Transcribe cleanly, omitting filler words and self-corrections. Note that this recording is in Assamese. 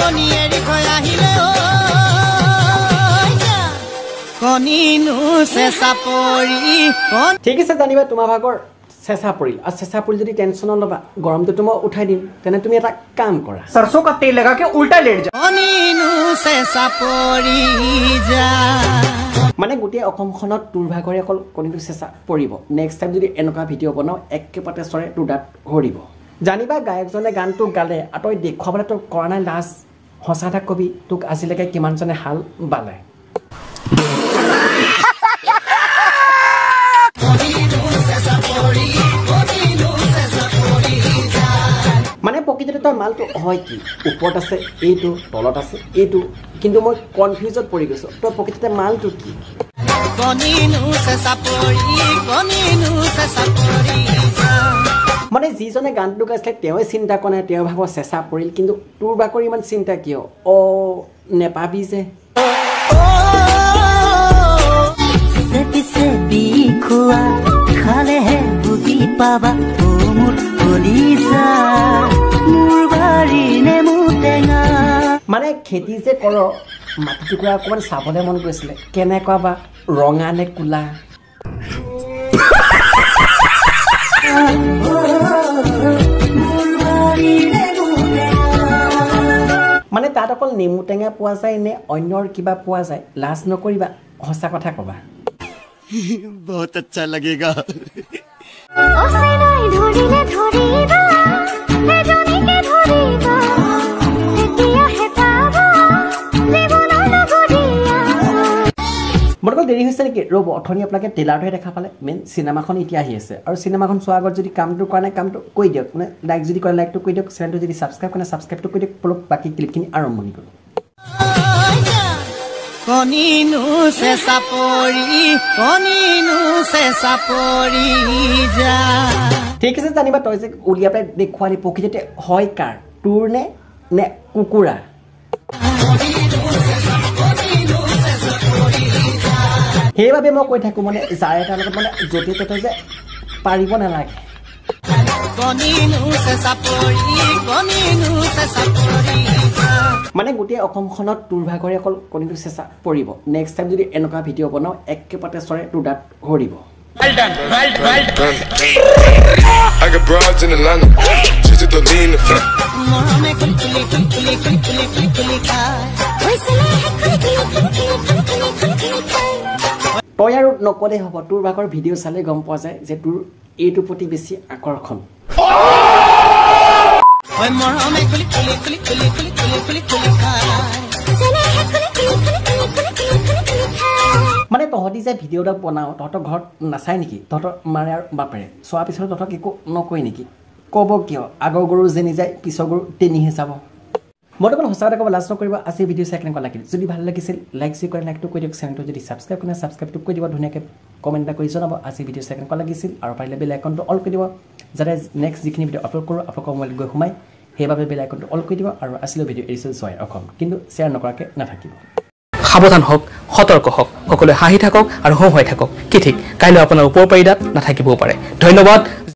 আমনি এৰি হৈ আহিলে কনিনো চেঁচা পৰি ঠিক আছে জানিবা তোমাৰ ভাগৰ চেঁচা পৰিল আৰু চেঁচা পৰিল যদি টেনশ্যন নল'বা গৰমটো মই উঠাই দিম তেনে তুমি এটা কাম কৰা सरसों का तेल लगा के उल्टा लेट जा কনিনো চেঁচা পৰি যা মানে গোটেই অসমখনত তোৰ ভাগৰে অকল কণীটো চেঁচা পৰিব নেক্সট টাইম যদি এনেকুৱা ভিডিঅ' বনাওঁ একেপাতে চৰে তোৰ দাঁত সৰিব জানিবা গায়কজনে গানটো গালে আৰু তই দেখুৱাবলৈ তোৰ কৰা নাই লাজ সঁচা এটা কবি তোক আজিলৈকে কিমানজনে হাল বালে মানে প্ৰকৃততে তই মালটো হয় কি ওপৰত আছে এইটো তলত আছে এইটো কিন্তু মই কনফিউজত পৰি গৈছো তই প্ৰকৃততে মালটো কি মানে যিজনে গানটো গাইছিলে তেওঁৱে চিন্তা কৰা নাই তেওঁ ভাগৰ চেঁচা পৰিল কিন্তু তোৰ ভাগৰ ইমান চিন্তা কিয় নেপাবি যে মানে খেতি যে কৰ মাটি টুকুৰা অকণমান চাবলৈ মন গৈছিলে কেনেকুৱা বা ৰঙা নে কোলা মানে তাত অকল নেমু টেঙা পোৱা যায় নে অন্যৰ কিবা পোৱা যায় লাজ নকৰিবা সঁচা কথা ক'বা बहुत अच्छा लगेगा মোৰকল দেৰি হৈছে নেকি ৰ'ব অথনি আপোনালোকে ট্ৰেইলাৰটোহে দেখা পালে মেইন চিনেমাখন এতিয়া আহি আছে আৰু চিনেমাখন চোৱাৰ আগত যদি কামটো কৰা নাই কামটো কৈ দিয়ক মানে লাইক যদি কৰে লাইকটো কৈ দিয়ক চেনেলটো যদি ছাবস্ক্ৰাইব কৰে ছাবস্ক্ৰাইবটো কৰি দিয়ক বলক বাকী ক্লিপখিনি আৰম্ভণি কৰোঁ কনিনো চেঁচা পৰি যা ঠিক আছে জানিবা তই যে উলিয়াই পেলাই দেখুৱালি প্ৰকৃততে হয় কাৰ তোৰ নে কুকুৰা সেইবাবে মই কৈ থাকোঁ মানে যাৰ এটাৰ লগত মানে য'তে ত'তে যে পাৰিব নালাগে মানে গোটেই অসমখনত তোৰ ভাগৰে অকল কণীটো চেঁচা পৰিব নেক্সট টাইম যদি এনেকুৱা ভিডিঅ' বনাওঁ একেপাতে চৰে তোৰ দাঁত সৰিব Well done. I got broads in Atlanta, just to lean the front. তই আৰু নকলে হ'ব তোৰ ভাগৰ ভিডিঅ' চালে গম পোৱা যায় যে তোৰ এইটোৰ প্ৰতি বেছি আকৰ্ষণ মানে তহঁতি যে ভিডিঅ' এটা বনাওঁ তহঁতৰ ঘৰত নাচায় নেকি তহঁতৰ মাৰে আৰু বাপেৰে চোৱাৰ পিছত তহঁতক একো নকয় নেকি ক'ব কিয় আগৰ গৰু যেনি যায় পিছৰ গৰু তেনিহে চাব মই তোক সঁচা কথা ক'ব লাজ নকৰিব আজি ভিডিঅ' চাই কেনেকুৱা লাগিল যদি ভাল লাগিছিল লাইক যি কৰে লাইকটো কৰি দিয়ক চেনেলটো যদি ছাবস্ক্ৰাইব কৰে ছাবস্ক্ৰাইবটো কৰি দিব ধুনীয়াকৈ কমেণ্ট এটা কৰি জনাব আজি ভিডিঅ' চাই কেনেকুৱা লাগিছিল আৰু পাৰিলে বেল আইকনটো অল কৰি দিব যাতে নেক্সট যিখিনি ভিডিঅ' আপলোড কৰোঁ আপোনালোকৰ মোবাইলত গৈ সোমাই সেইবাবে বেল আইকনটো অল কৰি দিব আৰু আছিলে ভিডিঅ' এৰিছিল জয় অসম কিন্তু শ্বেয়াৰ নকৰাকৈ নাথাকিব সাৱধান হওক সতৰ্ক হওক সকলোৱে হাঁহি থাকক আৰু হওঁ হৈ থাকক কি ঠিক কাইলৈ আপোনাৰ ওপৰ পাৰিদাত নাথাকিবও পাৰে ধন্যবাদ